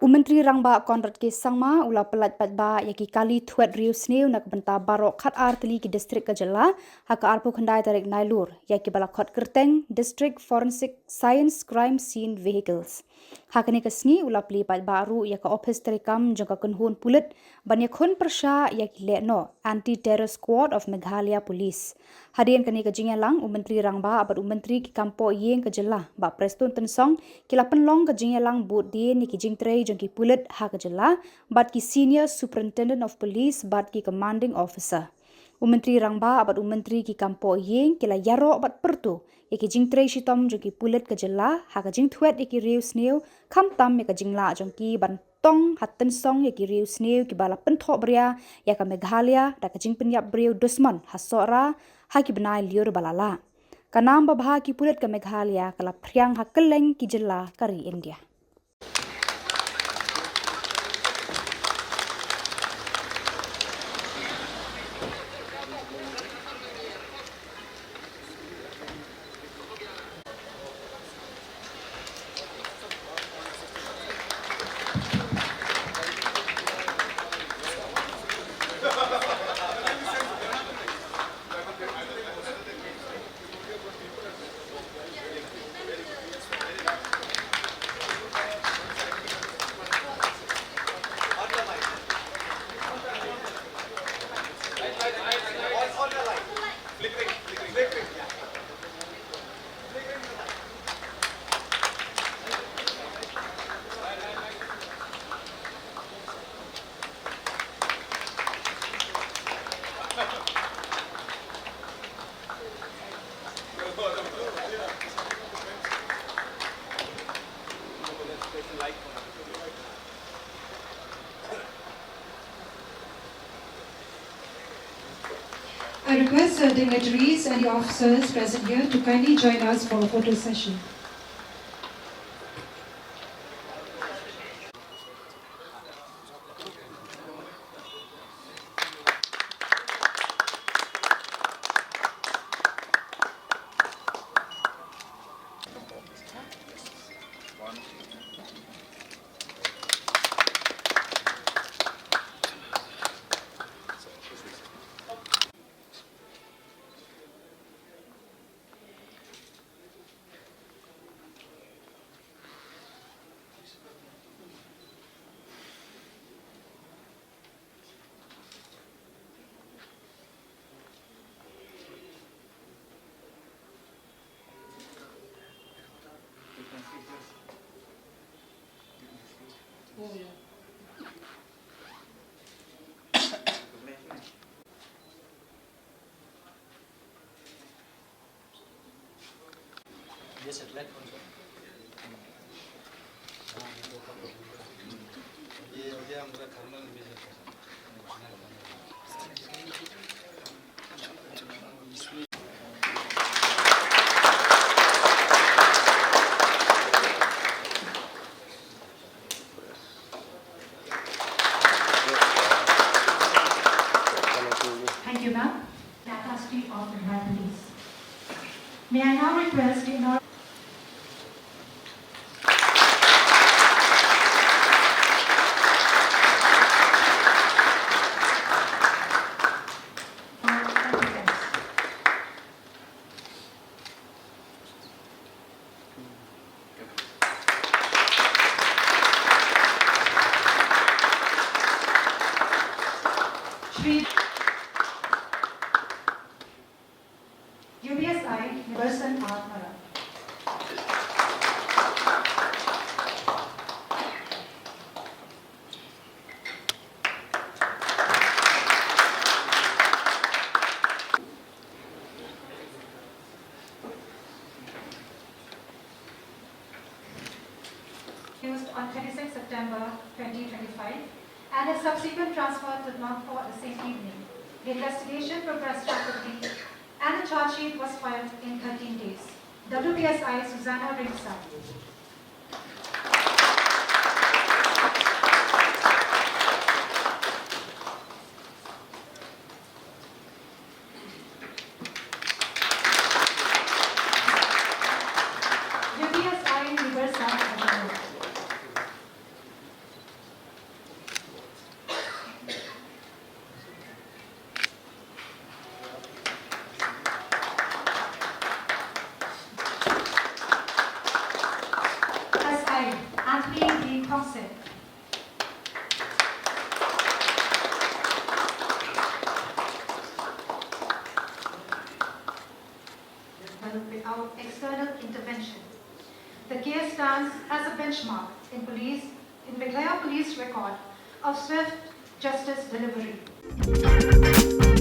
Myntri Rangbah konrat ke sangma ula pelat Paidbah yaki kali Thwet Riewsniew nak benta barok khat arteli ki distrik Khubor haka arpu khandai tarik nailur yaki balakot kerteng district forensic science crime scene vehicles hakani kasngi ula pli Paidbah aru yaka office terikam jangka kunhun pulit banyak khun persha yaki lekno anti terror squad of Meghalaya police hadian kani kajingelang Myntri Rangbah abat Myntri ki kampo yeng Khuborjylla ba prestun tensong kilapan long kajingelang bud die ni ki jingtrei jangki pulit ha Khuborjylla bat ki senior superintendent of police bat ki commanding officer Myntri Rangbah abat Myntri ki kampo yeng kila yaro bat pertu yaki jingtrei shitom jangki pulit Khuborjylla ha kajing Thwet yaki Riewsniew kam tam yaka jingla jangki ban tong hatten song yaki Riewsniew ki bala penthok bria yaka Meghalaya da kajing penyap briu dusman hasora ha ki benai liur balala kanam babha ki pulit ke Meghalaya kala priang ha keleng ki jela kari India. I request the dignitaries and the officers present here to kindly join us for a photo session. Thank you, ma'am. Capacity of the Police. May I now request in order UBSI Person Atmara. Used on 26 September 2025 and is subsequent transfer to Nagpur the same evening. The investigation progressed rapidly and the charge sheet was filed in 13 days. WPSI Susanna Ringsa. WPSI Riewsniew. child, Anthony D. Thompson. Without external intervention. The case stands as a benchmark in Meghalaya police record of swift justice delivery.